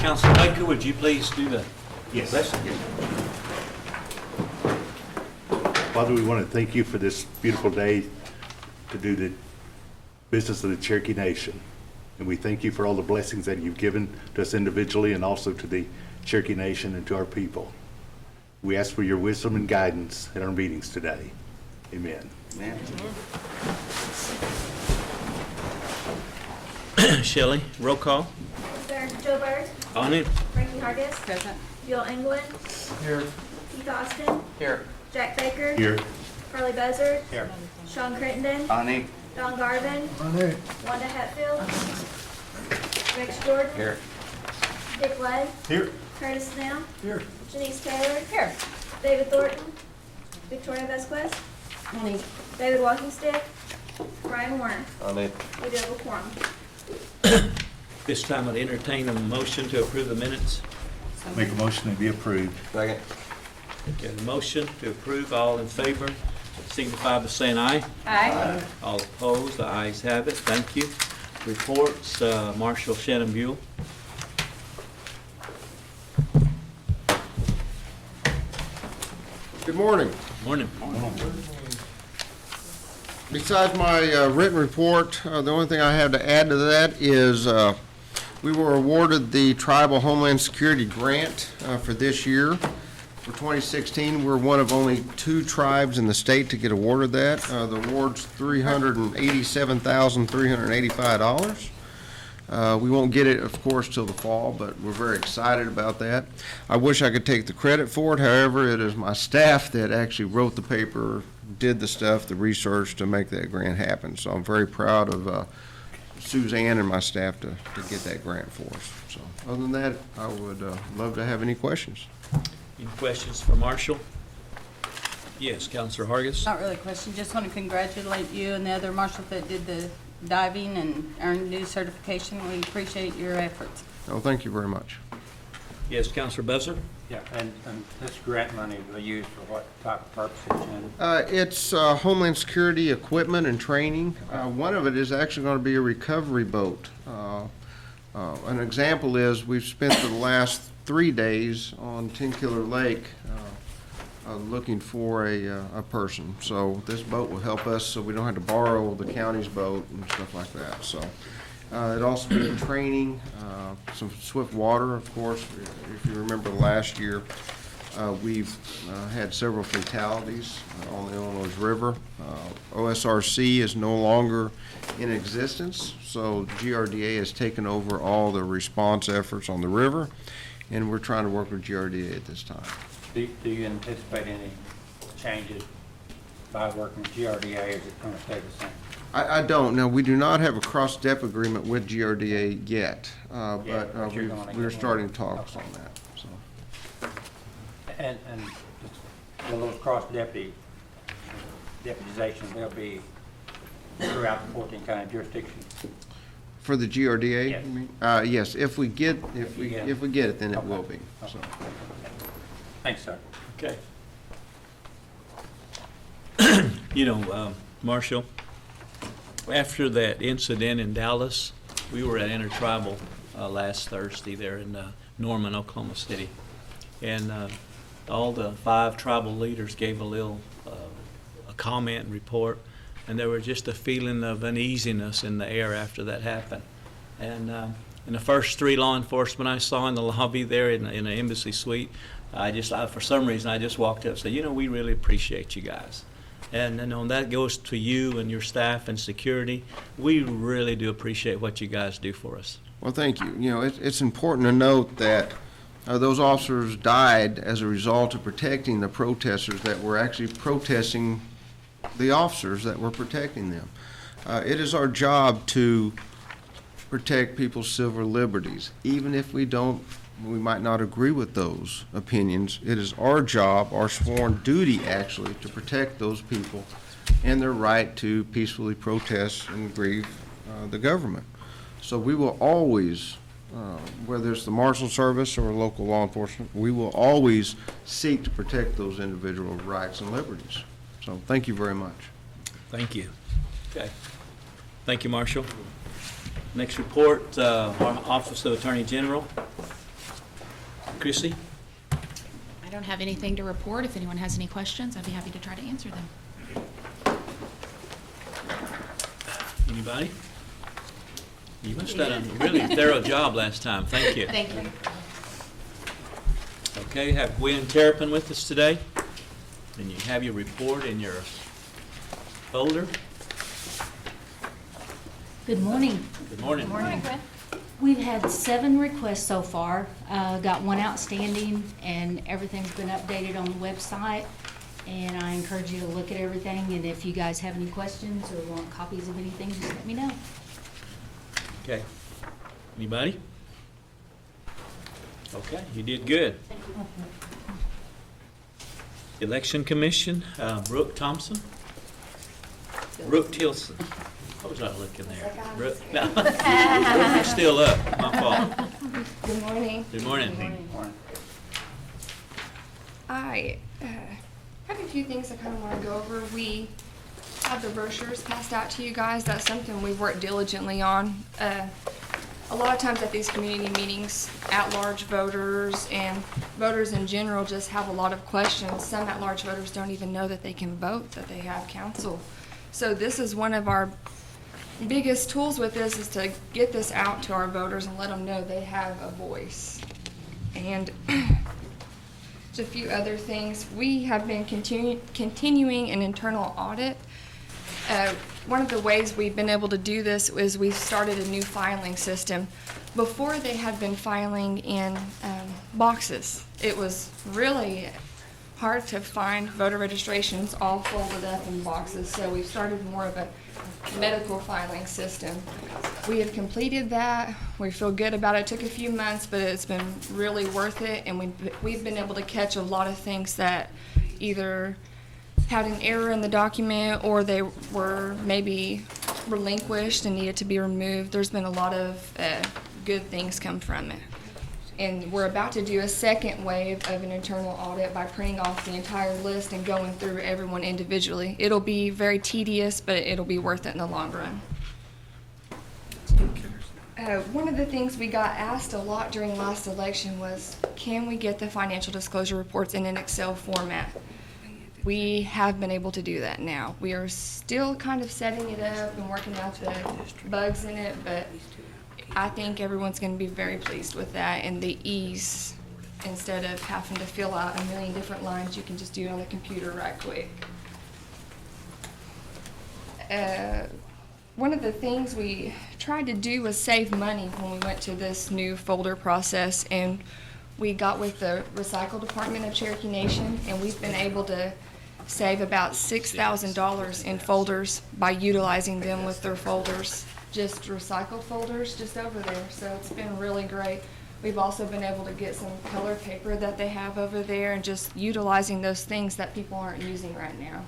Councilor Baker, would you please do the Yes. blessing? Father, we want to thank you for this beautiful day to do the business of the Cherokee Nation. And we thank you for all the blessings that you've given to us individually and also to the Cherokee Nation and to our people. We ask for your wisdom and guidance at our meetings today. Amen. Shelley, roll call. Sir Joe Byrd, On it. Frankie Hargis, Present. Bill England, Here. Keith Austin, Here. Jack Baker, Here. Carly Buzzard, Here. Sean Crittenden, Ani. Don Garvin, Wanda Hatfield, Rex Jordan, Here. Dick Lay, Here. Curtis Snell, Here. Janice Taylor, Here. David Thornton, Victoria Vasquez, David Walkingstick, Brian Warner. Ani. We do have a quorum. This time I'd entertain a motion to approve the minutes. Make a motion to be approved. Second. Got a motion to approve. All in favor, signify by saying aye. Aye. All opposed, the ayes have it. Thank you. Reports, Marshal Shannon Buell. Good morning. Morning. Besides my written report, the only thing I have to add to that is we were awarded the Tribal Homeland Security Grant for this year. For 2016, we're one of only 2 tribes in the state to get awarded that. The award's $387,385. We won't get it, of course, till the fall, but we're very excited about that. I wish I could take the credit for it. However, it is my staff that actually wrote the paper, did the stuff, the research to make that grant happen. So I'm very proud of Suzanne and my staff to get that grant for us. So other than that, I would love to have any questions. Any questions for Marshal? Yes, Councilor Hargis. Not really a question, just want to congratulate you and the other marshals that did the diving and earned new certification. We appreciate your efforts. Oh, thank you very much. Yes, Councilor Buzzard. Yeah, and this grant money will be used for what type of purposes, Shannon? It's Homeland Security equipment and training. One of it is actually going to be a recovery boat. An example is we've spent the last 3 days on Ten Killer Lake looking for a person. So this boat will help us so we don't have to borrow the county's boat and stuff like that. So it also be training, some swift water, of course. If you remember last year, we've had several fatalities on the Illinois River. OSRC is no longer in existence, so GRDA has taken over all the response efforts on the river, and we're trying to work with GRDA at this time. Do you anticipate any changes by working with GRDA, or is it going to stay the same? I don't. Now, we do not have a cross-dep agreement with GRDA yet, but but you're gonna we're get starting one. talks Okay. on that, so. And just, will those deputization, they'll be throughout the 14 county jurisdiction? For the GRDA, Yes. you mean? Yes, if we get it, then it will be, so. Thanks, sir. Okay. You know, Marshal, after that incident in Dallas, we were at Intertribal last Thursday there in Norman, Oklahoma City. And all the 5 tribal leaders gave a little a comment and report, and there was just a feeling of uneasiness in the air after that happened. And the first 3 law enforcement I saw in the lobby there in the embassy suite, for some reason, I just walked up and said, you know, we really appreciate you guys. And that goes to you and your staff and security. We really do appreciate what you guys do for us. Well, thank you. You know, it's important to note that those officers died as a result of protecting the protesters that were actually protesting the officers that were protecting them. It is our job to protect people's civil liberties, even if we might not agree with those opinions. It is our job, our sworn duty actually, to protect those people and their right to peacefully protest and grieve the government. So we will always, whether it's the Marshal Service or local law enforcement, we will always seek to protect those individual rights and liberties. So thank you very much. Thank you. Okay. Thank you, Marshal. Next report, our Office of Attorney General. Chrissy? I don't have anything to report. If anyone has any questions, I'd be happy to try to answer them. Anybody? You must have done a really thorough job last time. Thank you. Thank you. Okay, have Gwen Terrapin with us today. And you have your report in your folder. Good morning. Good morning. Morning, Gwen. We've had 7 requests so far, got 1 outstanding, and everything's been updated on the website. And I encourage you to look at everything, and if you guys have any questions or want copies of anything, just let me know. Okay. Anybody? Okay, you did good. Election Commission, Brooke Thompson? Brooke Tilson. What was I looking there? Brooke? No. You're still up, my fault. Good morning. Good morning. Morning. I have a few things I kind of want to go over. We have the brochures passed out to you guys. That's something we've worked diligently on. A lot of times at these community meetings, at-large voters and voters in general just have a lot of questions. Some at-large voters don't even know that they can vote, that they have counsel. So this is one of our biggest tools with this, is to get this out to our voters and let them know they have a voice. And just a few other things. We have been continuing an internal audit. One of the ways we've been able to do this is we've started a new filing system. Before, they had been filing in boxes. It was really hard to find voter registrations all folded up in boxes, so we've started more of a medical filing system. We have completed that. We feel good about it. It took a few months, but it's been really worth it, and we've been able to catch a lot of things that either had an error in the document or they were maybe relinquished and needed to be removed. There's been a lot of good things come from it. And we're about to do a second wave of an internal audit by printing off the entire list and going through everyone individually. It'll be very tedious, but it'll be worth it in the long run. One of the things we got asked a lot during last election was, can we get the financial disclosure reports in an Excel format? We have been able to do that now. We are still kind of setting it up and working out the bugs in it, but I think everyone's going to be very pleased with that and the ease. Instead of having to fill out a million different lines, you can just do it on the computer right quick. One of the things we tried to do was save money when we went to this new folder process, and we got with the recycle department of Cherokee Nation, and we've been able to save about $6,000 in folders by utilizing them with their folders, just recycled folders just over there. So it's been really great. We've also been able to get some color paper that they have over there and just utilizing those things that people aren't using right now.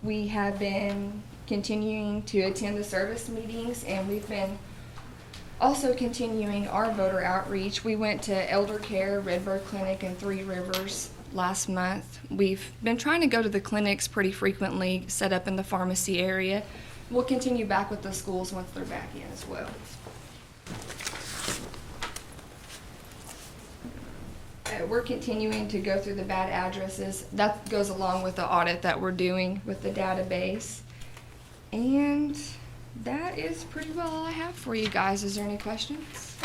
We have been continuing to attend the service meetings, and we've been also continuing our voter outreach. We went to Elder Care, Redbird Clinic, and Three Rivers last month. We've been trying to go to the clinics pretty frequently, set up in the pharmacy area. We'll continue back with the schools once they're back in as well. We're continuing to go through the bad addresses. That goes along with the audit that we're doing with the database. And that is pretty well all I have for you guys. Is there any questions?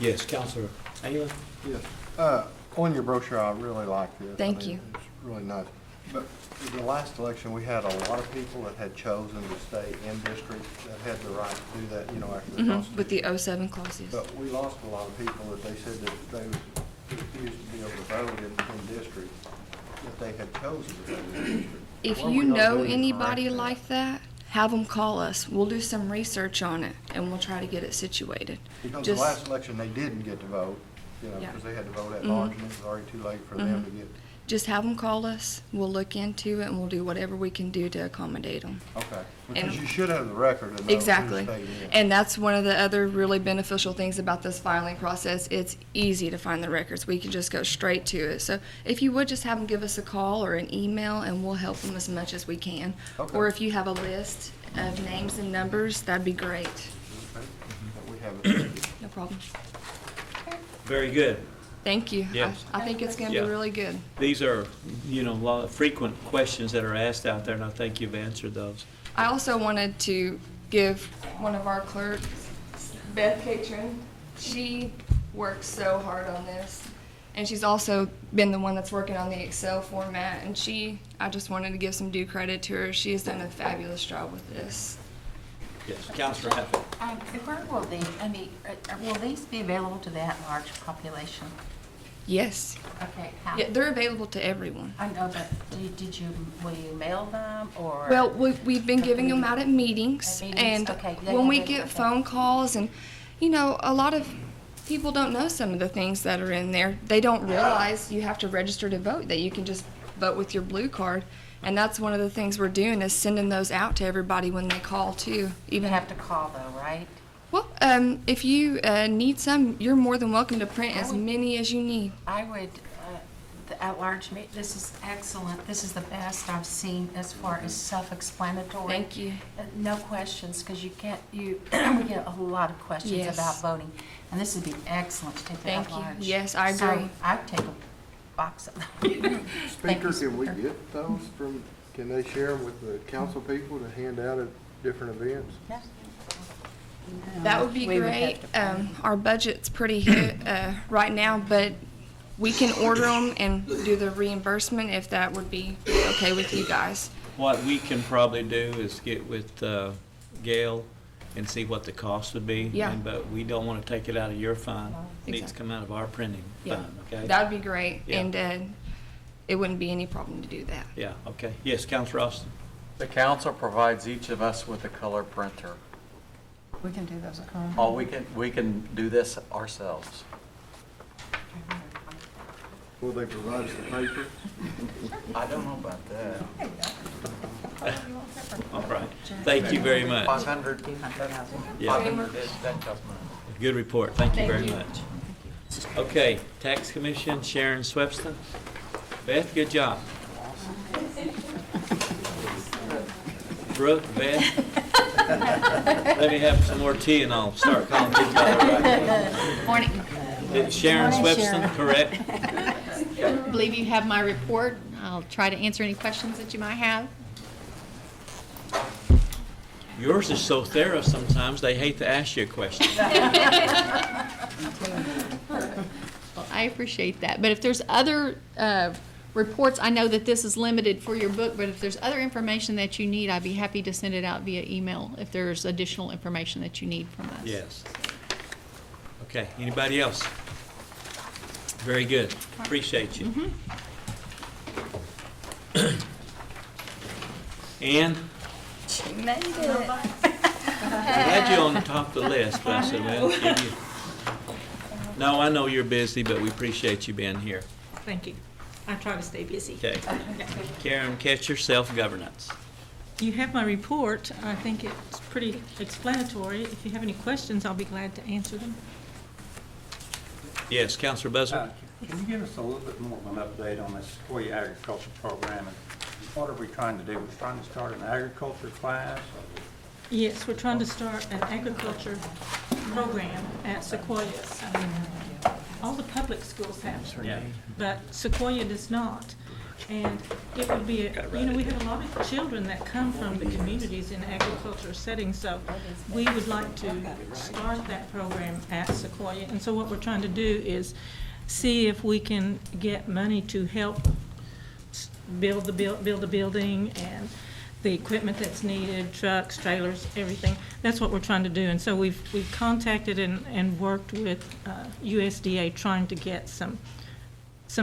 Yes, Counselor Ayla? Yes. On your brochure, I really like this. Thank you. It's really nice. But in the last election, we had a lot of people that had chosen to stay in district, that had the right to do that, after the Constitution. With the 07 clauses. But we lost a lot of people that they said that they refused to be able to vote in district, that they had chosen to vote in district. If What are you we gonna know do to anybody correct that? like that, have them call us. We'll do some research on it, and we'll try to get it situated. Because the Just- last election, they didn't get to vote, Yeah. because they had to vote at Mhm. large, and it was already too late for them to get, Just have them call us. We'll look into it, and we'll do whatever we can do to accommodate them. okay. And- Because you should have the record and know who Exactly. stayed in. And that's one of the other really beneficial things about this filing process. It's easy to find the records. We can just go straight to it. So if you would just have them give us a call or an email, and we'll help them as much as we can. Okay. Or if you have a list of names and numbers, that'd be great. Okay. But we have it. No problem. Very good. Thank you. Yes. I think it's gonna be Yeah. really good. These are, a lot of frequent questions that are asked out there, and I think you've answered those. I also wanted to give one of our clerks, Beth Catron, she works so hard on this. And she's also been the one that's working on the Excel format, and I just wanted to give some due credit to her. She has done a fabulous job with this. Yes, Counselor Happy. Where will will these be available to the at-large population? Yes. Okay, how? Yeah, they're available to everyone. I know, but will you mail them, or? Well, we've been giving them out at meetings, At meetings, and okay. when we Okay. get phone calls, and, a lot of people don't know some of the things that are in there. They don't realize you have to register to vote, that you can just vote with your blue card. And that's one of the things we're doing, is sending those out to everybody when they call too. You Even have to call though, right? Well, if you need some, you're more than welcome to print as many as you need. I would, the at-large, this is excellent. This is the best I've seen as far as self-explanatory. Thank you. No questions, because we get a lot of questions Yes. about voting. And this would be excellent to take the Thank you. at-large. Yes, I So agree. I'd take a box of them. Speaker, can we get those can they share them with the council people to hand out at different events? Yes. That would be We would great. have to Our budget's pretty hit right now, but we can order them and do the reimbursement if that would be okay with you guys. What we can probably do is get with Gail and see what the cost would be. Yeah. But we don't want to take it out of your fund. It needs to Exactly. come out of our printing Yeah, fund, okay? that would be great, Yeah. and it wouldn't be any problem to do that. Yeah, okay. Yes, Counselor Austin? The council provides each of us with a color printer. We can do those at home. Or we can do this ourselves. Will they provide us the paper? I don't know about that. All right. Thank you very much. 500, Yeah. 500, that costs money. Good report. Thank you very much. Okay, Tax Commission, Sharon Swepson. Beth, good job. Brooke, Beth. Let me have some more tea and I'll start calling people by their right name. Morning. Sharon Morning, Swepson, Sharon. correct? I believe you have my report. I'll try to answer any questions that you might have. Yours is so thorough sometimes they hate to ask you a question. Well, I appreciate that. But if there's other reports, I know that this is limited for your book, but if there's other information that you need, I'd be happy to send it out via email if there's additional information that you need from us. Yes. Okay, anybody else? Very good. Appreciate you. Ann? She made it. I had you on the top of the list, but I said, well, give you. No, I know you're busy, but we appreciate you being here. Thank you. I try to stay busy. Okay. Karen Ketcher, Self-Governance. You have my report. I think it's pretty explanatory. If you have any questions, I'll be glad to answer them. Yes, Counselor Buzzard? Can you give us a little bit more of an update on this Sequoia Agriculture Program? And what are we trying to do? We're trying to start an agriculture class? Yes, we're trying to start an agriculture program at Sequoia. All the public schools have, Yeah. but Sequoia does not. And it would be, we have a lot of children that come from the communities in agricultural settings, so we would like to start that program at Sequoia. And so what we're trying to do is see if we can get money to help build the building and the equipment that's needed, trucks, trailers, everything. That's what we're trying to do. And so we've contacted and worked with USDA trying to get some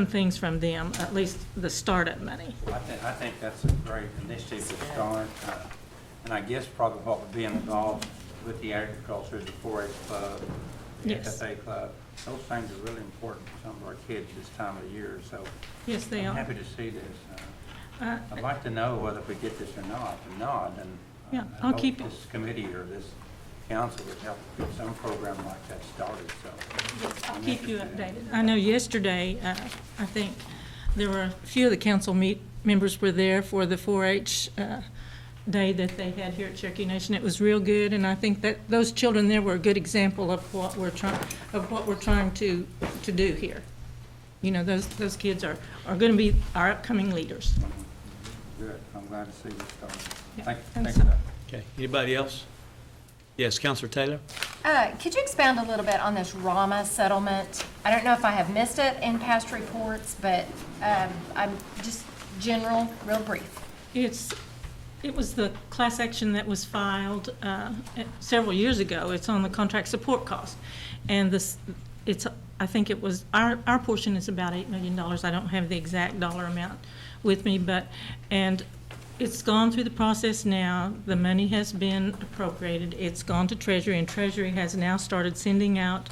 things from them, at least the startup money. I think that's a great initiative to start. And I guess probably what would be involved with the agriculture is the 4-H club, the Yes. FFA club. Those things are really important for some of our kids this time of year. So Yes, they I'm are. happy to see this. Uh, I'd like to know whether we get this or not. If not, then Yeah, I I'll hope keep- this committee or this council would help get some program like that started, so. I'll keep you updated. I know yesterday, I think there were a few of the council members were there for the 4-H day that they had here at Cherokee Nation. It was real good, and I think that those children there were a good example of what we're trying to do here. You know, those kids are going to be our upcoming leaders. Good, I'm glad to see this starting. Yeah. Thank you. Okay, anybody else? Yes, Counselor Taylor? Could you expound a little bit on this Rama settlement? I don't know if I have missed it in past reports, but I'm just general, real brief. It was the class action that was filed several years ago. It's on the contract support cost. And I think it was, our portion is about $8 million. I don't have the exact dollar amount with me, and it's gone through the process now. The money has been appropriated. It's gone to Treasury, and Treasury has now started sending out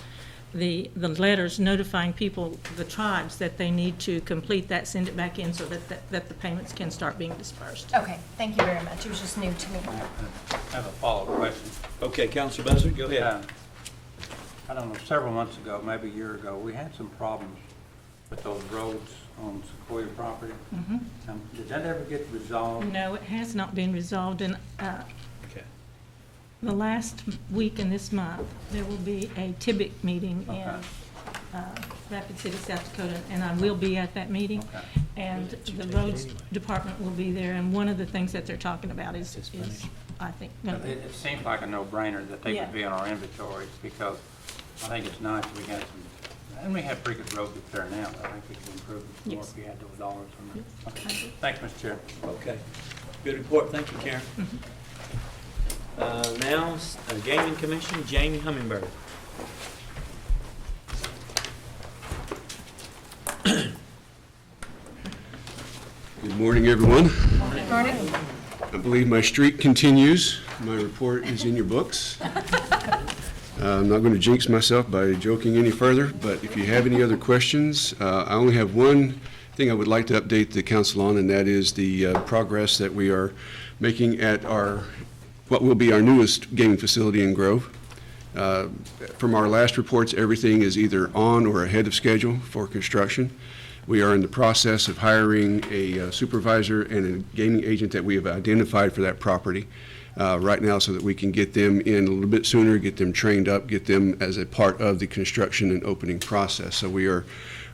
the letters notifying people, the tribes, that they need to complete that, send it back in so that the payments can start being dispersed. Okay, thank you very much. It was just new to me. I have a follow-up question. Okay, Counselor Buzzard, go ahead. I don't know, several months ago, maybe a year ago, we had some problems with those roads on Sequoia property. Did that ever get resolved? No, it has not been resolved, and Okay. the last week in this month, there will be a TIBIC meeting in Rapid City, South Dakota, and I will be at that meeting. Okay. And the roads department will be there, and one of the things that they're talking about is I think, It seems like a no-brainer that they Yeah. would be on our inventories, because I think it's nice we got some, and we have pretty good roads up there now, but I think we could improve it more Yes. if we had those dollars from them. Yes. Okay. Thanks, Mr. Chair. Okay. Good report. Thank you, Karen. Now, Gaming Commission, Jamie Hummingbird. Good morning, everyone. Morning. I believe my streak continues. My report is in your books. I'm not going to jinx myself by joking any further, but if you have any other questions, I only have one thing I would like to update the council on, and that is the progress that we are making at what will be our newest gaming facility in Grove. From our last reports, everything is either on or ahead of schedule for construction. We are in the process of hiring a supervisor and a gaming agent that we have identified for that property right now, so that we can get them in a little bit sooner, get them trained up, get them as a part of the construction and opening process. So we are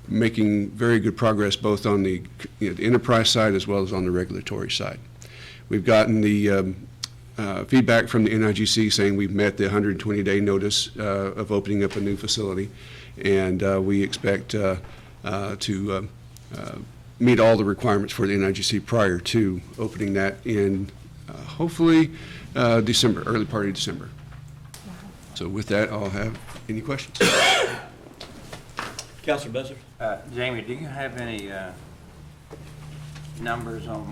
making very good progress both on the enterprise side as well as on the regulatory side. We've gotten the feedback from the NIGC saying we've met the 120-day notice of opening up a new facility, and we expect to meet all the requirements for the NIGC prior to opening that in hopefully December, early part of December. So with that, I'll have any questions. Counselor Buzzard? Jamie, do you have any numbers on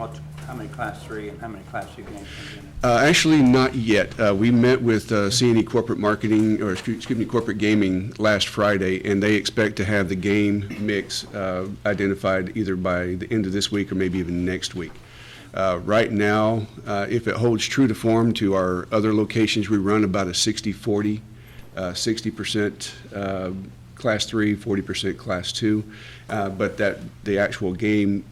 how many Class 3 and how many Class 2 games are in it? Actually, not yet. We met with C&E Corporate Marketing, or excuse me, Corporate Gaming last Friday, and they expect to have the game mix identified either by the end of this week or maybe even next week. Right now, if it holds true to form to our other locations, we run about a 60-40, 60% Class 3, 40% Class 2, but that the actual game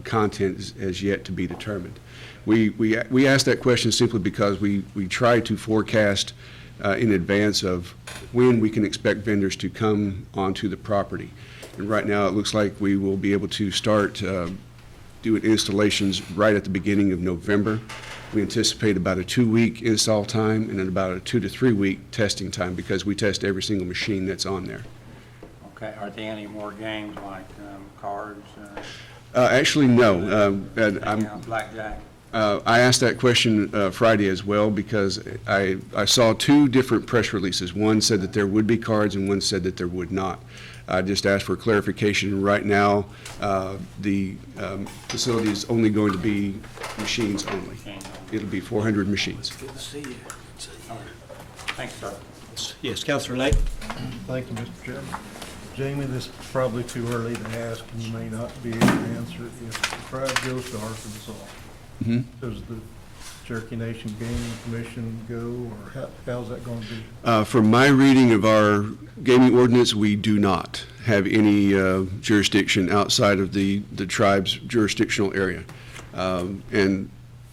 content is yet to be determined. We asked that question simply because we try to forecast in advance of when we can expect vendors to come onto the property. And right now, it looks like we will be able to start doing installations right at the beginning of November. We anticipate about a 2-week install time and then about a 2 to 3 week testing time, because we test every single machine that's on there. Okay, are there any more games like cards? Actually, no. Blackjack? I asked that question Friday as well, because I saw 2 different press releases. One said that there would be cards and one said that there would not. I just asked for clarification. Right now, the facility is only going to be machines only. It'll be 400 machines. Good to see you. Thanks, sir. Yes, Counselor Lake? Thank you, Mr. Chairman. Jamie, this is probably too early to ask, and you may not be able to answer it. If the tribe goes to Arkansas, does the Cherokee Nation Gaming Commission go, or how's that going to be? From my reading of our gaming ordinance, we do not have any jurisdiction outside of the tribe's jurisdictional area. And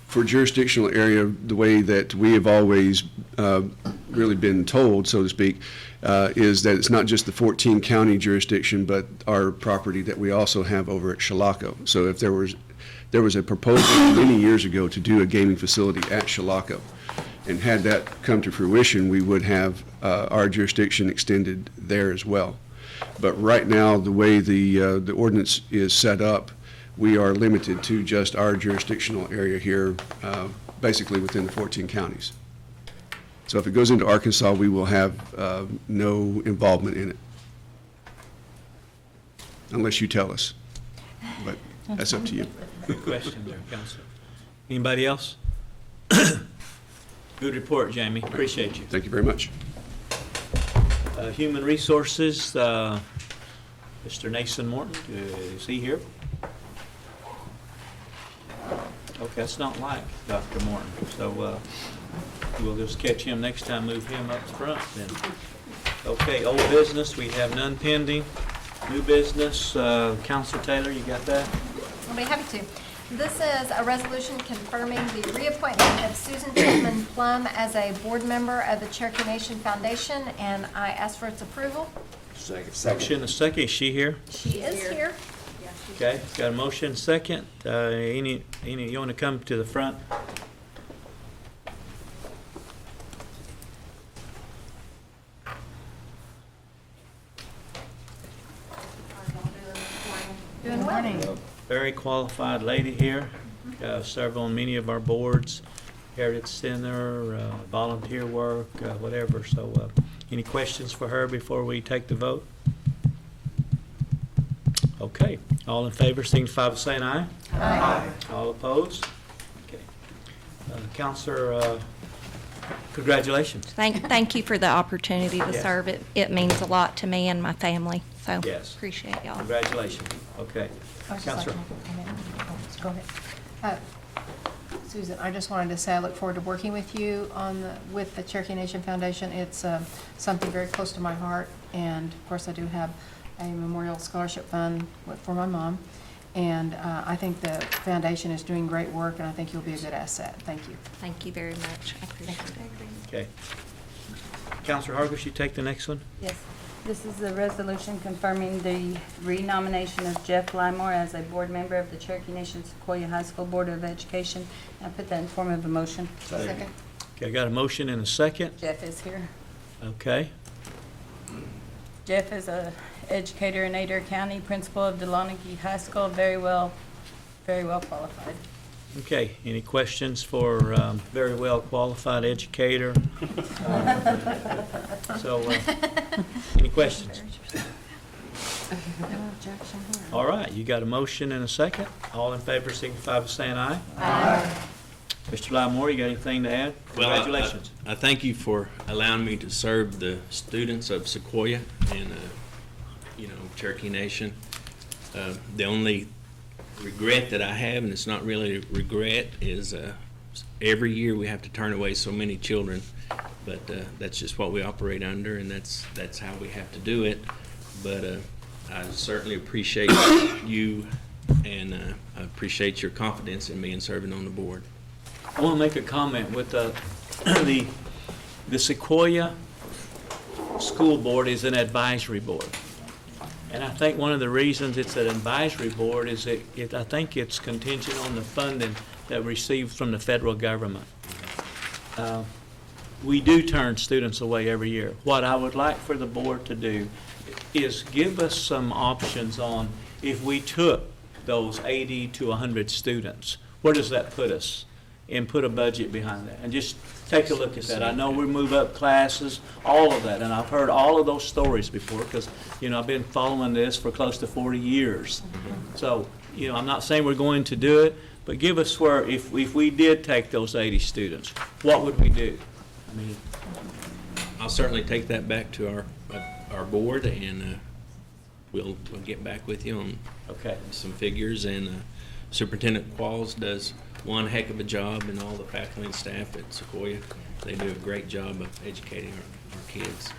for jurisdictional area, the way that we have always really been told, so to speak, is that it's not just the 14 county jurisdiction, but our property that we also have over at Chilocco. So if there was a proposal many years ago to do a gaming facility at Chilocco, and had that come to fruition, we would have our jurisdiction extended there as well. But right now, the way the ordinance is set up, we are limited to just our jurisdictional area here, basically within the 14 counties. So if it goes into Arkansas, we will have no involvement in it, unless you tell us. But that's up to you. Good question there, Counselor. Anybody else? Good report, Jamie. Appreciate you. Thank you very much. Human Resources, Mr. Nathan Morton, is he here? Okay, that's not like Dr. Morton, so we'll just catch him next time, move him up front then. Okay, old business, we have none pending. New business, Counselor Taylor, you got that? I'll be happy to. This is a resolution confirming the reappointment of Susan Tillman Plum as a board member of the Cherokee Nation Foundation, and I ask for its approval. Motion and a second, is she here? She is here. Okay, got a motion, second. You want to come to the front? Good morning. Very qualified lady here. Serve on many of our boards, Heritage Center, volunteer work, whatever. So, any questions for her before we take the vote? Okay, all in favor, signify by saying aye. Aye. All opposed? Okay. Counselor, congratulations. Thank you for the opportunity to Yes. serve. It means a lot to me and my family, so Yes. appreciate y'all. Congratulations. Okay. I would just like to Counselor. make a comment. Oh, go ahead. Susan, I just wanted to say I look forward to working with you with the Cherokee Nation Foundation. It's something very close to my heart, and of course I do have a memorial scholarship fund for my mom, and I think the foundation is doing great work, and I think you'll be a good asset. Thank you. Thank you very much. I appreciate it. Okay. Counselor Hargis, you take the next one? Yes, this is a resolution confirming the renomination of Jeff Lymore as a board member of the Cherokee Nation Sequoia High School Board of Education. I put that in form of a motion. Second. Okay, I got a motion and a second. Jeff is here. Okay. Jeff is a educator in Adair County, principal of Delonaghy High School, very well qualified. Okay, any questions for very well qualified educator? Any questions? All right, you got a motion and a second. All in favor, signify by saying aye. Aye. Mr. Lymore, you got anything to add? Well, Congratulations. I thank you for allowing me to serve the students of Sequoia and, Cherokee Nation. The only regret that I have, and it's not really a regret, is every year we have to turn away so many children, but that's just what we operate under, and that's how we have to do it. But I certainly appreciate you, and I appreciate your confidence in me in serving on the board. I want to make a comment with the Sequoia School Board is an advisory board. And I think one of the reasons it's an advisory board is I think it's contingent on the funding that we receive from the federal government. We do turn students away every year. What I would like for the board to do is give us some options on if we took those 80 to 100 students, where does that put us? And put a budget behind that, and just take a look at that. I know we move up classes, all of that, and I've heard all of those stories before, because, I've been following this for close to 40 years. So, I'm not saying we're going to do it, but give us where, if we did take those 80 students, what would we do? I mean, I'll certainly take that back to our board, and we'll get back with you on some figures. And Superintendent Qualls does one heck of a job, and all the faculty and staff at Sequoia. They do a great job of educating our kids.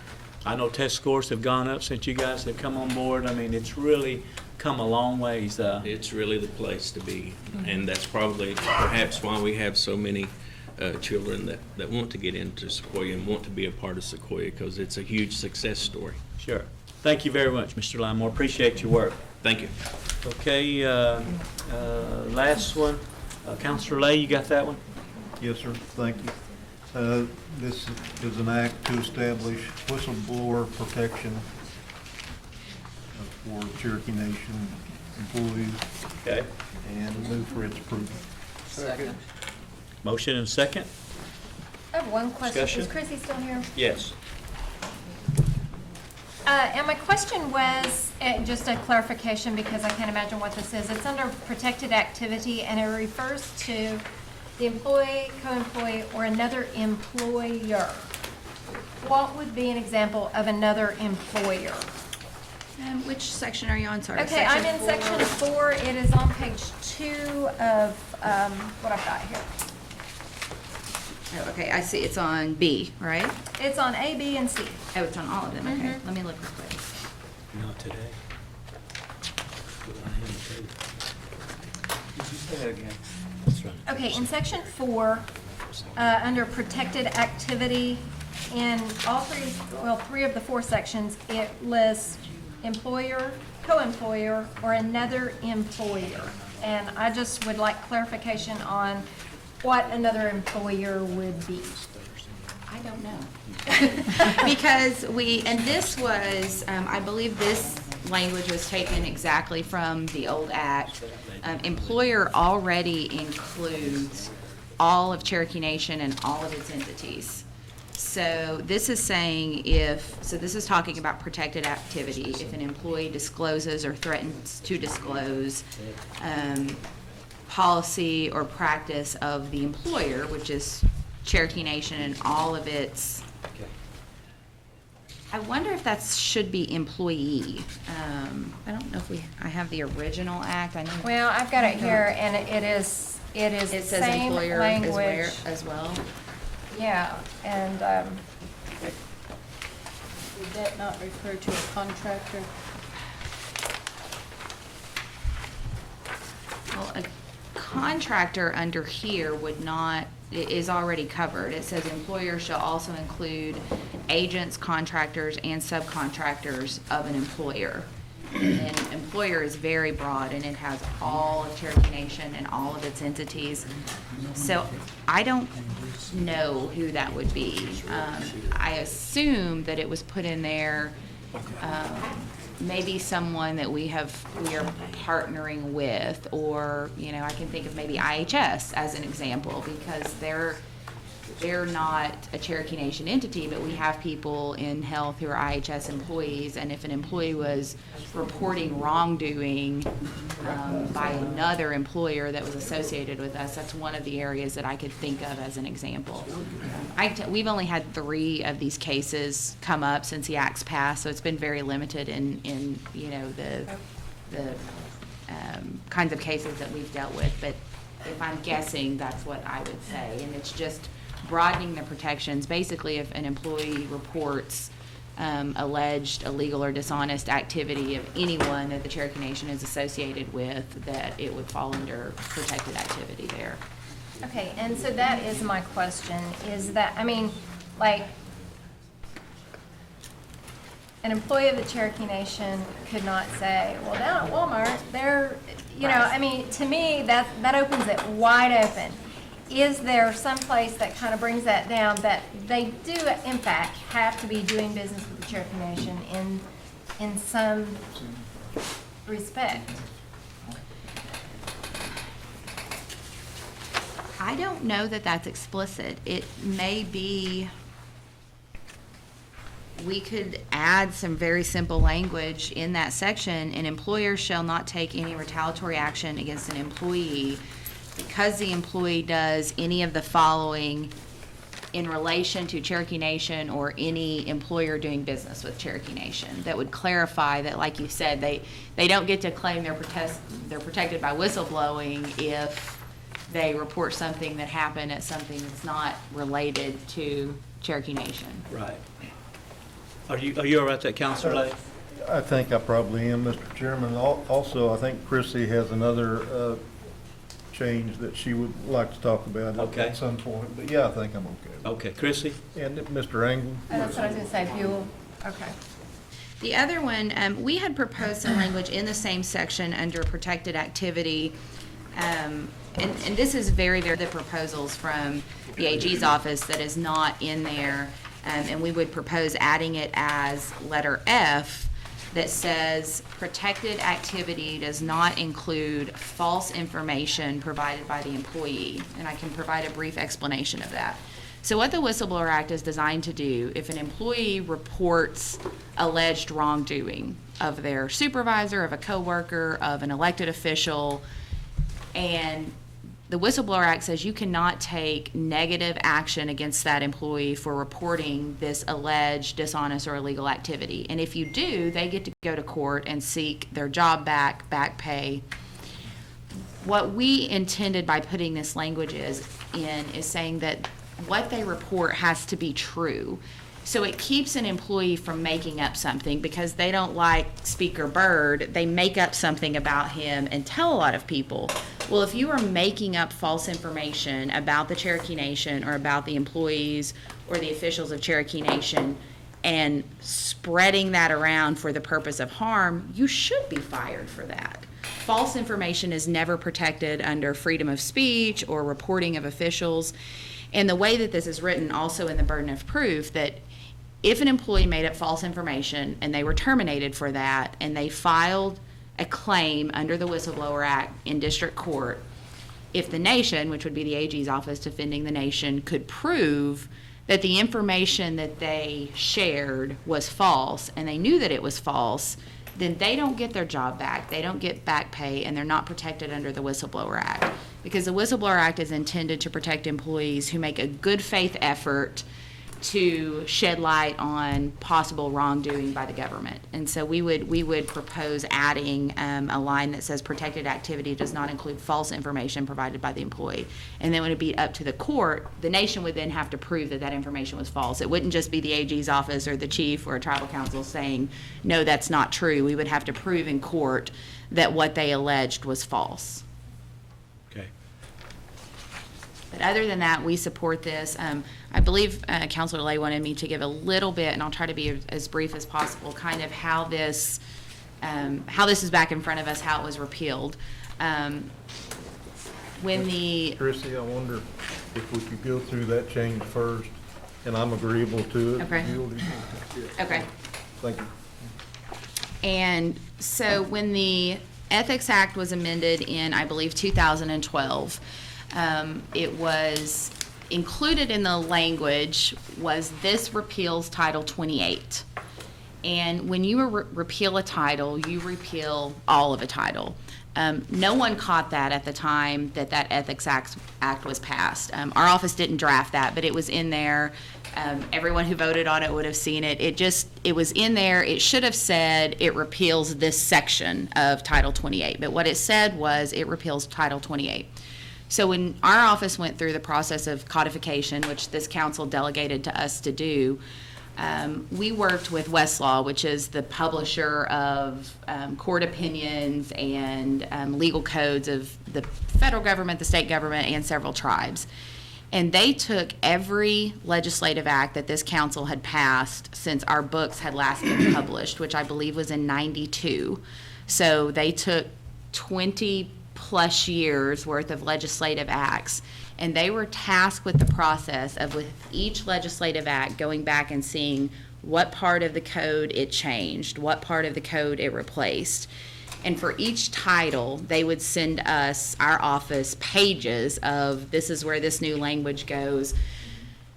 I know test scores have gone up since you guys have come on board. I mean, it's really come a long ways. It's really the place to be, and that's probably perhaps why we have so many children that want to get into Sequoia and want to be a part of Sequoia, because it's a huge success story. Sure. Thank you very much, Mr. Limore. Appreciate your work. Thank you. Okay, last one. Counselor Lay, you got that one? Yes, sir, thank you. This is an act to establish whistleblower protection for Cherokee Nation employees. Okay. And move for its approval. Second. Motion and second? I have one question. Discussion? Is Chrissy still here? Yes. And my question was, just a clarification, because I can't imagine what this is. It's under protected activity, and it refers to the employee, co-employee, or another employer. What would be an example of another employer? Which section are you on, sorry? Okay, I'm in section 4. It is on page 2 of what I've got here. Oh, okay, I see, it's on B, right? It's on A, B, and C. Oh, it's on all of them, okay. Let me look real quick. Not today. Did you say that again? That's right. Okay, in section 4, under protected activity, in all three of the 4 sections, it lists employer, co-employer, or another employer. And I just would like clarification on what another employer would be. I don't know. Because and this was, I believe this language was taken exactly from the old act. Employer already includes all of Cherokee Nation and all of its entities. So this is saying this is talking about protected activity. If an employee discloses or threatens to disclose policy or practice of the employer, which is Cherokee Nation and all of its, I wonder if that should be employee. I don't know if I have the original act. I know. Well, I've got it here, and it It the says same employer language. as well. Yeah, and Would that not refer to a contractor? Well, a contractor under here is already covered. It says employer shall also include agents, contractors, and subcontractors of an employer. And employer is very broad, and it has all of Cherokee Nation and all of its entities. So I don't know who that would be. I assume that it was put in there, maybe someone that we are partnering with, or, I can think of maybe IHS as an example, because they're not a Cherokee Nation entity, but we have people in health who are IHS employees, and if an employee was reporting wrongdoing by another employer that was associated with us, that's one of the areas that I could think of as an example. We've only had 3 of these cases come up since the act's passed, so it's been very limited in the kinds of cases that we've dealt with, but if I'm guessing, that's what I would say, and it's just broadening the protections. Basically, if an employee reports alleged illegal or dishonest activity of anyone that the Cherokee Nation is associated with, that it would fall under protected activity there. okay, and so that is my question, is that, an employee of the Cherokee Nation could not say, well, down at Walmart, they're, to me, that opens it wide open. Is there some place that kind of brings that down, that they do, in fact, have to be doing business with the Cherokee Nation in some respect? I don't know that that's explicit. It may be, we could add some very simple language in that section. An employer shall not take any retaliatory action against an employee because the employee does any of the following in relation to Cherokee Nation or any employer doing business with Cherokee Nation. That would clarify that, like you said, they don't get to claim they're protected by whistleblowing if they report something that happened at something that's not related to Cherokee Nation. Right. Are you all right there, Counselor Lay? I think I probably am, Mr. Chairman. Also, I think Chrissy has another change that she would like to talk about Okay. at some point. But yeah, I think I'm okay. Okay, Chrissy? And Mr. Angle? That's what I was gonna say, Buell, okay. The other one, we had proposed some language in the same section under protected activity. And this is very the proposals from the AG's office that is not in there. And we would propose adding it as letter F that says protected activity does not include false information provided by the employee. And I can provide a brief explanation of that. So what the Whistleblower Act is designed to do, if an employee reports alleged wrongdoing of their supervisor, of a coworker, of an elected official, and the Whistleblower Act says you cannot take negative action against that employee for reporting this alleged dishonest or illegal activity. And if you do, they get to go to court and seek their job back pay. What we intended by putting this language is saying that what they report has to be true. So it keeps an employee from making up something because they don't like Speaker Byrd. They make up something about him and tell a lot of people. Well, if you are making up false information about the Cherokee Nation or about the employees or the officials of Cherokee Nation and spreading that around for the purpose of harm, you should be fired for that. False information is never protected under freedom of speech or reporting of officials. And the way that this is written also in the burden of proof, that if an employee made up false information and they were terminated for that and they filed a claim under the Whistleblower Act in district court, if the nation, which would be the AG's office defending the nation, could prove that the information that they shared was false and they knew that it was false, then they don't get their job back, they don't get back pay, and they're not protected under the Whistleblower Act. Because the Whistleblower Act is intended to protect employees who make a good faith effort to shed light on possible wrongdoing by the government. And so we would propose adding a line that says protected activity does not include false information provided by the employee. And then when it be up to the court, the nation would then have to prove that that information was false. It wouldn't just be the AG's office or the chief or a tribal council saying, no, that's not true. We would have to prove in court that what they alleged was false. Okay. But other than that, we support this. I believe Councilor Lay wanted me to give a little bit, and I'll try to be as brief as possible, kind of how this is back in front of us, how it was repealed. Chrissy, I wonder if we could go through that change first, and I'm agreeable to it. Okay. Okay. Thank you. And so when the Ethics Act was amended in, I believe, 2012, it was included in the language was this repeals Title 28. And when you repeal a title, you repeal all of a title. No one caught that at the time that Ethics Act was passed. Our office didn't draft that, but it was in there. Everyone who voted on it would have seen it. It was in there. It should have said it repeals this section of Title 28. But what it said was it repeals Title 28. So when our office went through the process of codification, which this council delegated to us to do, we worked with Westlaw, which is the publisher of court opinions and legal codes of the federal government, the state government, and several tribes. And they took every legislative act that this council had passed since our books had last been published, which I believe was in '92. So they took 20 plus years worth of legislative acts, and they were tasked with the process of, with each legislative act, going back and seeing what part of the code it changed, what part of the code it replaced. And for each title, they would send us, our office, pages of this is where this new language goes.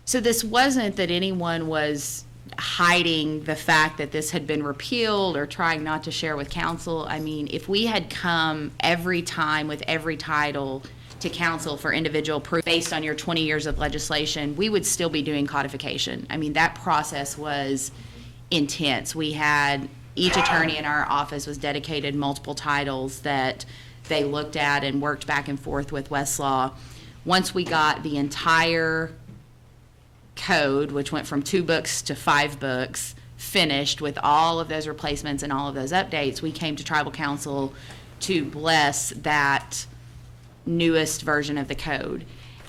So this wasn't that anyone was hiding the fact that this had been repealed or trying not to share with council. I mean, if we had come every time with every title to council for individual proof based on your 20 years of legislation, we would still be doing codification. I mean, that process was intense. We had, each attorney in our office was dedicated multiple titles that they looked at and worked back and forth with Westlaw. Once we got the entire code, which went from 2 books to 5 books, finished with all of those replacements and all of those updates, we came to tribal council to bless that newest version of the code.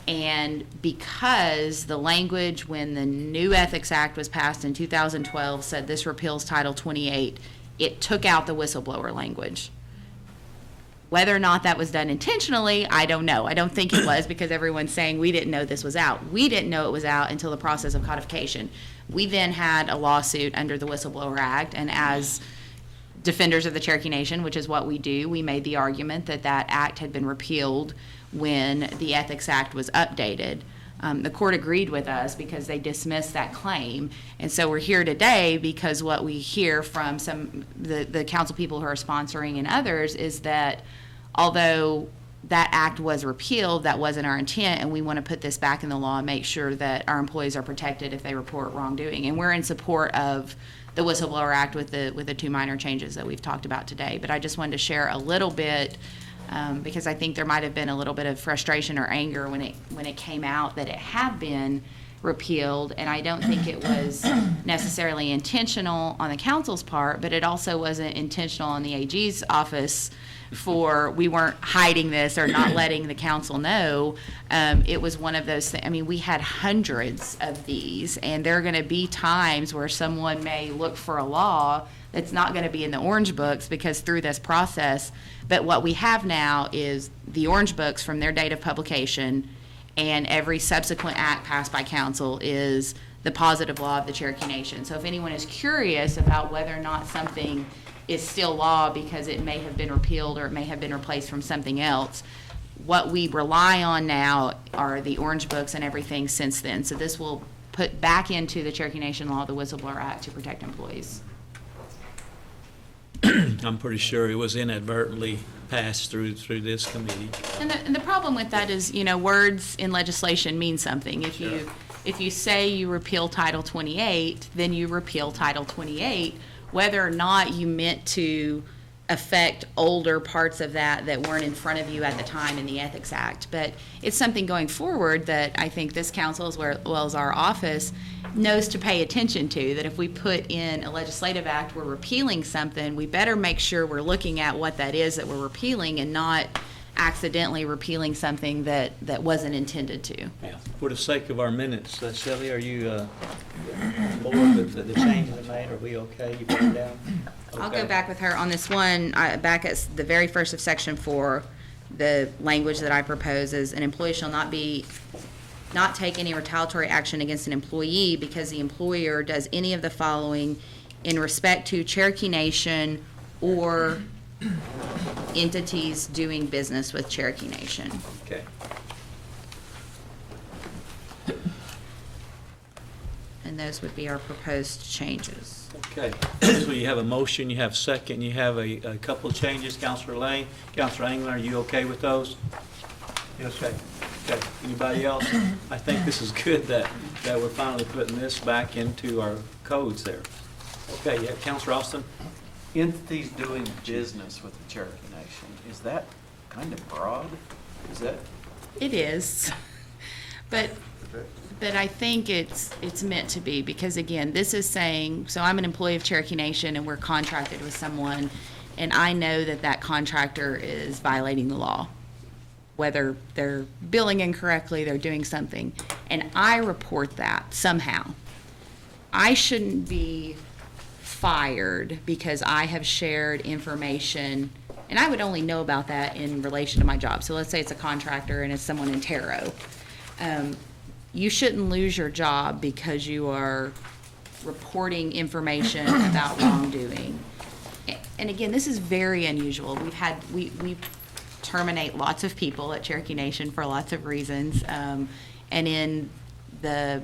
And because the language when the new Ethics Act was passed in 2012 said this repeals Title 28, it took out the whistleblower language. Whether or not that was done intentionally, I don't know. I don't think it was, because everyone's saying we didn't know this was out. We didn't know it was out until the process of codification. We then had a lawsuit under the Whistleblower Act, and as defenders of the Cherokee Nation, which is what we do, we made the argument that that act had been repealed when the Ethics Act was updated. The court agreed with us because they dismissed that claim. And so we're here today because what we hear from some the council people who are sponsoring and others is that although that act was repealed, that wasn't our intent, and we want to put this back in the law and make sure that our employees are protected if they report wrongdoing. And we're in support of the Whistleblower Act with the two minor changes that we've talked about today. But I just wanted to share a little bit because I think there might have been a little bit of frustration or anger when it came out that it had been repealed, and I don't think it was necessarily intentional on the council's part, but it also wasn't intentional on the AG's office we weren't hiding this or not letting the council know. It was one of those things. I mean, we had hundreds of these, and there are going to be times where someone may look for a law that's not going to be in the orange books because through this process. But what we have now is the orange books from their date of publication, and every subsequent act passed by council is the positive law of the Cherokee Nation. So if anyone is curious about whether or not something is still law because it may have been repealed or it may have been replaced from something else, what we rely on now are the orange books and everything since then. So this will put back into the Cherokee Nation law the Whistleblower Act to protect employees. I'm pretty sure it was inadvertently passed through this committee. And the problem with that is, words in legislation mean something. If you say you repeal Title 28, then you repeal Title 28, whether or not you meant to affect older parts of that weren't in front of you at the time in the Ethics Act. But it's something going forward that I think this council, as well as our office, knows to pay attention to, that if we put in a legislative act, we're repealing something, we better make sure we're looking at what that is that we're repealing and not accidentally repealing something that wasn't intended to. Yeah. For the sake of our minutes, Shelley, are you bored with the changes that made? Are we okay? You put it down? I'll Okay. go back with her on this one, back at the very first of Section 4, the language that I propose is an employee shall not take any retaliatory action against an employee because the employer does any of the following in respect to Cherokee Nation or entities doing business with Cherokee Nation. Okay. And those would be our proposed changes. Okay. So you have a motion, you have second, you have a couple of changes. Councilor Lane, Councilor England, are you okay with those? Yes, sir. Okay. Anybody else? I think this is good that we're finally putting this back into our codes there. Okay, yeah, Councilor Austin? Entities doing business with the Cherokee Nation, is that kind of broad? Is that? It is, but I think it's meant to be, because again, this is saying, so I'm an employee of Cherokee Nation and we're contracted with someone, and I know that contractor is violating the law. Whether they're billing incorrectly, they're doing something, and I report that somehow. I shouldn't be fired because I have shared information, and I would only know about that in relation to my job. So let's say it's a contractor and it's someone in Taro. You shouldn't lose your job because you are reporting information about wrongdoing. And again, this is very unusual. We terminate lots of people at Cherokee Nation for lots of reasons. And in the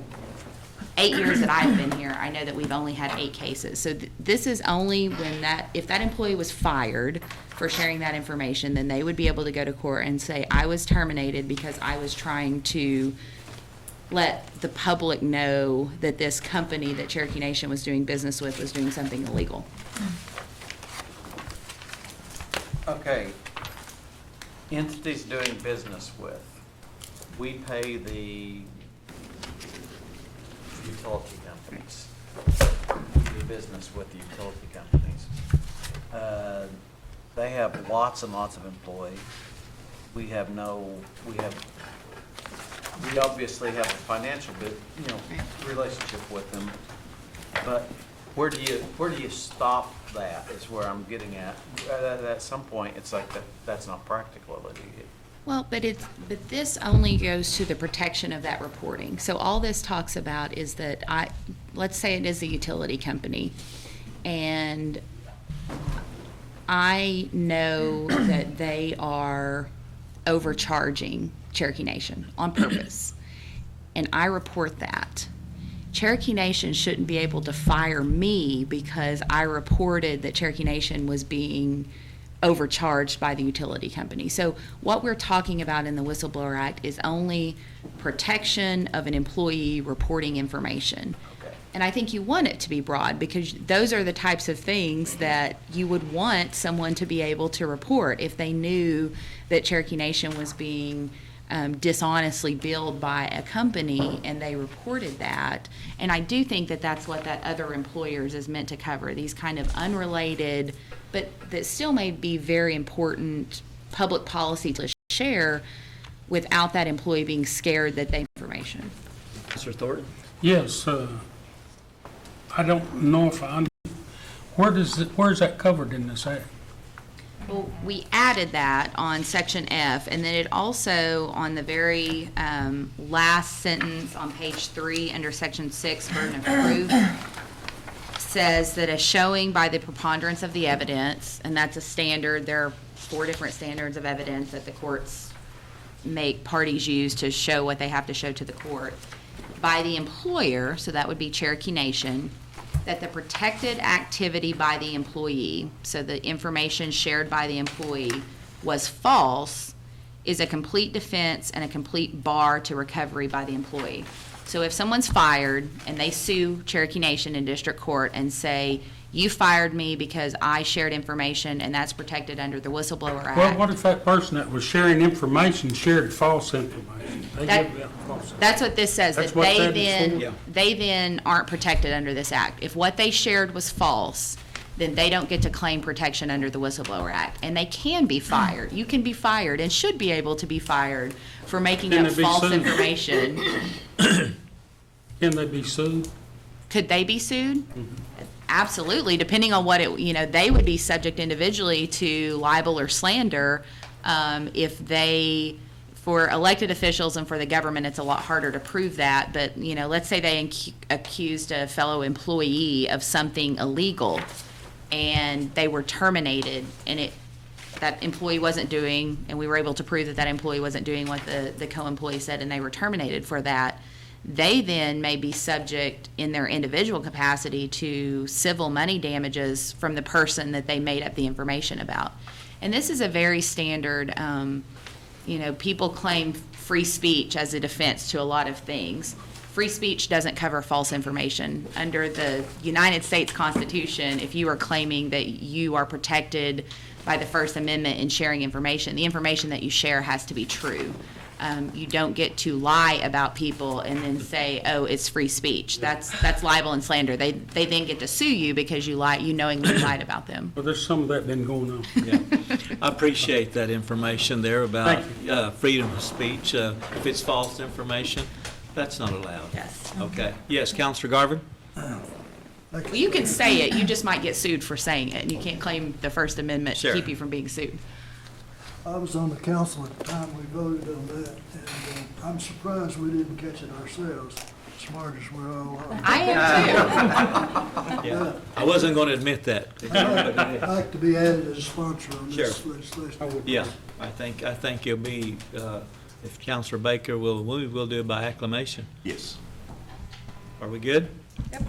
8 years that I've been here, I know that we've only had 8 cases. So this is only when if that employee was fired for sharing that information, then they would be able to go to court and say, I was terminated because I was trying to let the public know that this company that Cherokee Nation was doing business with was doing something illegal. Okay. Entities doing business with, we pay the utility companies. do business with the utility companies. They have lots and lots of employees. We obviously have a financial relationship with them, but where do you stop that is where I'm getting at. At some point, it's like that's not practical, do you? Well, but this only goes to the protection of that reporting. So all this talks about is that let's say it is a utility company, and I know that they are overcharging Cherokee Nation on purpose, and I report that. Cherokee Nation shouldn't be able to fire me because I reported that Cherokee Nation was being overcharged by the utility company. So what we're talking about in the Whistleblower Act is only protection of an employee reporting information. Okay. And I think you want it to be broad because those are the types of things that you would want someone to be able to report if they knew that Cherokee Nation was being dishonestly billed by a company and they reported that. And I do think that that's what that other employers is meant to cover, these kind of unrelated, but that still may be very important public policy to share without that employee being scared that they information. Mr. Thornton? Yes, I don't know if where's that covered in this act? Well, we added that on section F, and then it also, on the very last sentence on page 3 under section 6, burden of proof, says that a showing by the preponderance of the evidence, and that's a standard, there are 4 different standards of evidence that the courts make parties use to show what they have to show to the court, by the employer, so that would be Cherokee Nation, that the protected activity by the employee, so the information shared by the employee, was false, is a complete defense and a complete bar to recovery by the employee. So if someone's fired and they sue Cherokee Nation in district court and say, you fired me because I shared information and that's protected under the Whistleblower Act. Well, what if that person that was sharing information shared false information? That's what this says, That's that what they that is then, they then aren't protected under this act. If what they shared was false, then they don't get to claim protection under the Whistleblower Act. And they can be fired. You can be fired and should be able to be fired for making Can up they be false sued? information. Can they be sued? Could they be sued? Absolutely, depending on what they would be subject individually to libel or slander if they, for elected officials and for the government, it's a lot harder to prove that. But, let's say they accused a fellow employee of something illegal and they were terminated and that employee wasn't doing, and we were able to prove that that employee wasn't doing what the co-employee said and they were terminated for that. They then may be subject in their individual capacity to civil money damages from the person that they made up the information about. And this is a very standard, people claim free speech as a defense to a lot of things. Free speech doesn't cover false information. Under the United States Constitution, if you are claiming that you are protected by the First Amendment in sharing information, the information that you share has to be true. You don't get to lie about people and then say, oh, it's free speech. That's libel and slander. They then get to sue you because you knowingly lied about them. Well, there's some of that been going on. Yeah. I appreciate that information there about freedom of speech. If it's false information, that's not allowed. Yes. Okay. Yes, Counselor Garvin? Well, you can say it, you just might get sued for saying it, and you can't claim the First Amendment to keep you from being sued. I was on the council at the time we voted on that, and I'm surprised we didn't catch it ourselves, smart as we all are. I am too. Yeah. I wasn't going to admit that. I'd like to be added as a sponsor on this Sure. legislation. Yeah, I think you'll be, if Counselor Baker will move, we'll do it by acclamation. Yes. Are we good? Yep.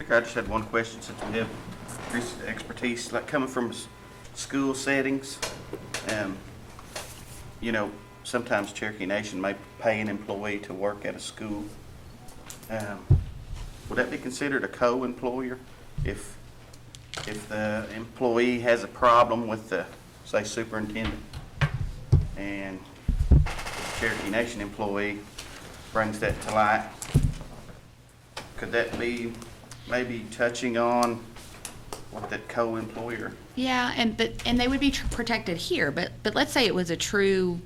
I just had one question since we have recent expertise, like coming from school settings. Sometimes Cherokee Nation may pay an employee to work at a school. Would that be considered a co-employer if the employee has a problem with the, say, superintendent, and the Cherokee Nation employee brings that to light? Could that be maybe touching on what that co-employer, Yeah, and they would be protected here, but let's say it was a true,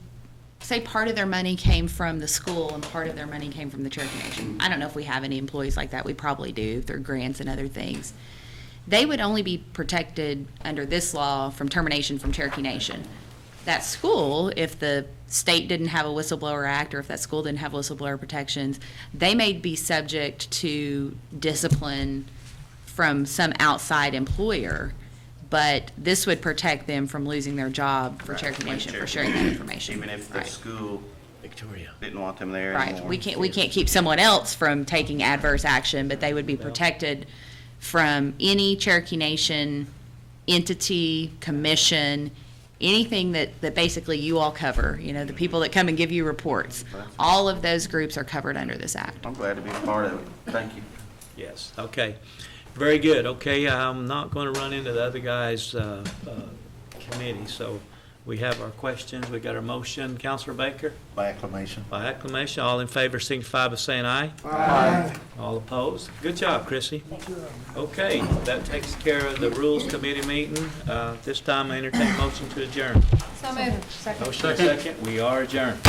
say part of their money came from the school and part of their money came from the Cherokee Nation. I don't know if we have any employees like that. We probably do through grants and other things. They would only be protected under this law from termination from Cherokee Nation. That school, if the state didn't have a whistleblower act or if that school didn't have whistleblower protections, they may be subject to discipline from some outside employer, but this would protect them from losing their job for Right, Cherokee with Nation for Cherokee sharing that Nation, information. even if the Right. school Victoria. didn't want them there Right, anymore. we can't keep someone else from taking adverse action, but they would be protected from any Cherokee Nation entity, commission, anything that basically you all cover, you know, the people that come and give you reports. All of those groups are covered under this act. I'm glad to be a part of it. Thank you. Yes, okay. Very good. Okay, I'm not going to run into the other guy's committee, so we have our questions. We got our motion. Counselor Baker? By acclamation. By acclamation. All in favor signify by saying aye. Aye. All opposed? Good job, Chrissy. Okay, that takes care of the Rules Committee meeting. This time I entertain motion to adjourn. So moved. Second. Motion second. We are adjourned.